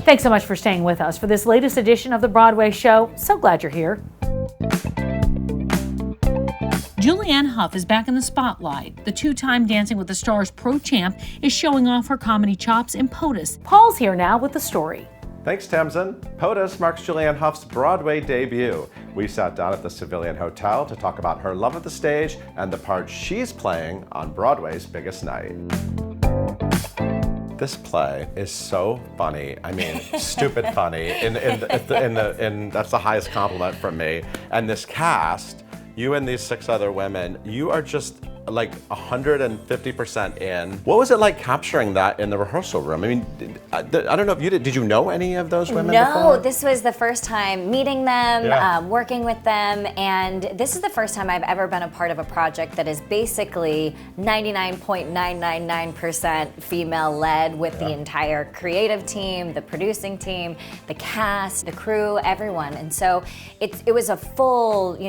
Thanks so much for staying with us for this latest edition of the Broadway show. So glad you're here. Julianne Hough is back in the spotlight. The two-time Dancing with the Stars pro champ is showing off her comedy chops in POTUS. Paul's here now with the story. Thanks, Tamsin. POTUS marks Julianne Hough's Broadway debut. We sat down at the Civilian Hotel to talk about her love of the stage and the part she's playing on Broadway's biggest night. This play is so funny. I mean, stupid funny. That's the highest compliment from me. And this cast, you and these 6 other women, you are just like 150% in. What was it like capturing that in the rehearsal room? I mean, I don't know if you did you know any of those women before? No, this was the first time meeting them, working with them, and this is the first time I've ever been a part of a project that is basically 99.999% female-led with the entire creative team, the producing team, the cast, the crew, everyone. And so it was a full,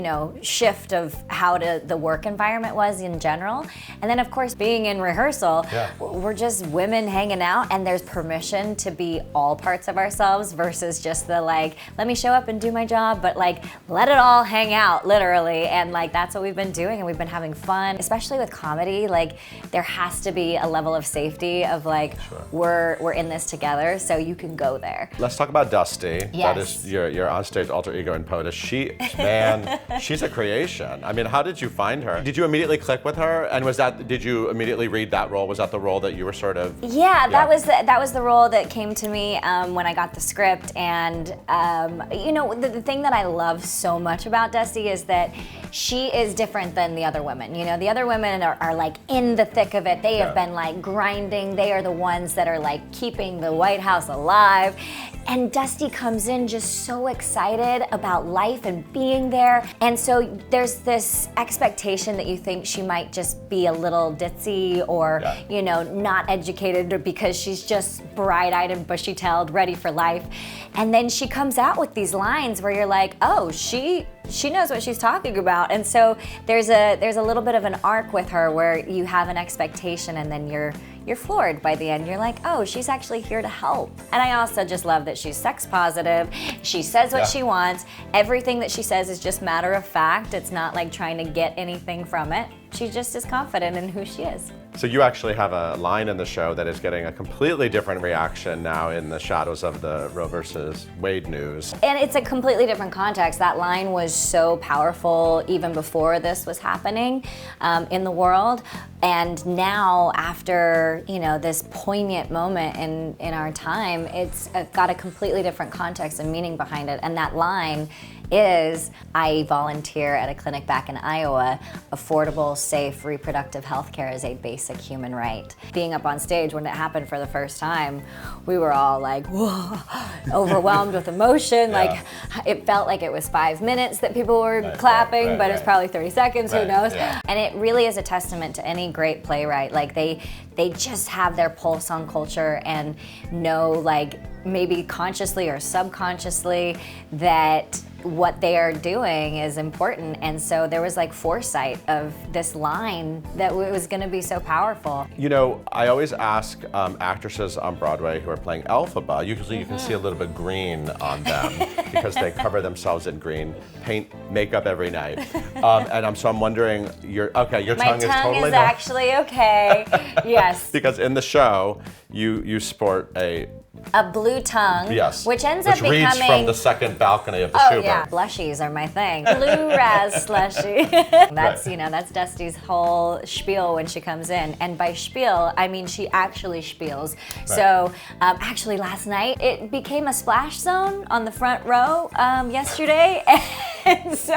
shift of how the work environment was in general. And then of course being in rehearsal, we're just women hanging out and there's permission to be all parts of ourselves versus just the let me show up and do my job, but let it all hang out literally. And that's what we've been doing, and we've been having fun, especially with comedy. There has to be a level of safety of we're in this together, so you can go there. Let's talk about Dusty. Yes. That is your onstage alter ego in POTUS. She's a creation. I mean, how did you find her? Did you immediately click with her? And did you immediately read that role? Was that the role that you were sort of? Yeah, that was the role that came to me when I got the script. And the thing that I love so much about Dusty is that she is different than the other women. The other women are in the thick of it. They have been grinding. They are the ones that are keeping the White House alive. And Dusty comes in just so excited about life and being there. And so there's this expectation that you think she might just be a little ditzy or, not educated because she's just bright-eyed and bushy-tailed, ready for life. And then she comes out with these lines where you're like, oh, she knows what she's talking about. And so there's a little bit of an arc with her where you have an expectation and then you're floored by the end. You're like, oh, she's actually here to help. And I also just love that she's sex positive. She says what she wants. Everything that she says is just matter of fact. It's not trying to get anything from it. She just is confident in who she is. So you actually have a line in the show that is getting a completely different reaction now in the shadows of the Roe versus Wade news. And it's a completely different context. That line was so powerful even before this was happening in the world. And now after, this poignant moment in our time, it's got a completely different context and meaning behind it. And that line is, I volunteer at a clinic back in Iowa. Affordable, safe, reproductive health care is a basic human right. Being up on stage when it happened for the first time, we were all whoa, overwhelmed with emotion. It felt like it was 5 minutes that people were clapping, but it's probably 30 seconds, who knows? Yeah. And it really is a testament to any great playwright. They just have their pulse on culture and know, maybe consciously or subconsciously, that what they are doing is important. And so there was foresight of this line that was going to be so powerful. I always ask actresses on Broadway who are playing Elphaba, usually you can see a little bit green on them because they cover themselves in green, paint makeup every night. And I'm wondering, your tongue is totally My tongue is actually okay. Yes. Because in the show, you sport a blue tongue, which ends up becoming... Which reads from the second balcony of the Schubert. Yeah, blushies are my thing. Blue raz slushy. That's Dusty's whole spiel when she comes in. And by spiel, I mean she actually spiels. Right. So actually last night, it became a splash zone on the front row yesterday. And so,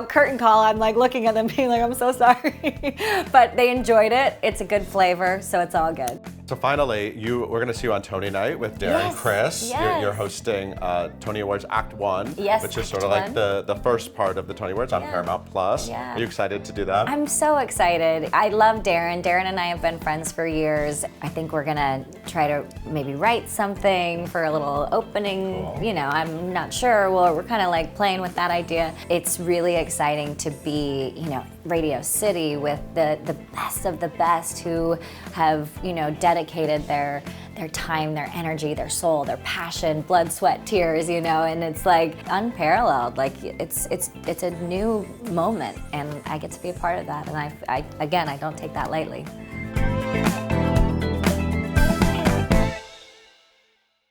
curtain call, I'm looking at them being I'm so sorry. But they enjoyed it. It's a good flavor, so it's all good. So finally, we're going to see you on Tony Night with Darren and Chris. Yes. You're hosting Tony Awards Act 1, which is sort of the first part of the Tony Awards on Paramount Plus. Yeah. Are you excited to do that? I'm so excited. I love Darren. Darren and I have been friends for years. I think we're going to try to maybe write something for a little opening. Cool. I'm not sure. Well, we're kind of playing with that idea. It's really exciting to be, Radio City with the best of the best who have, dedicated their time, their energy, their soul, their passion, blood, sweat, tears, you know, and it's like unparalleled. Like it's a new moment, and I get to be a part of that, and I again, I don't take that lightly.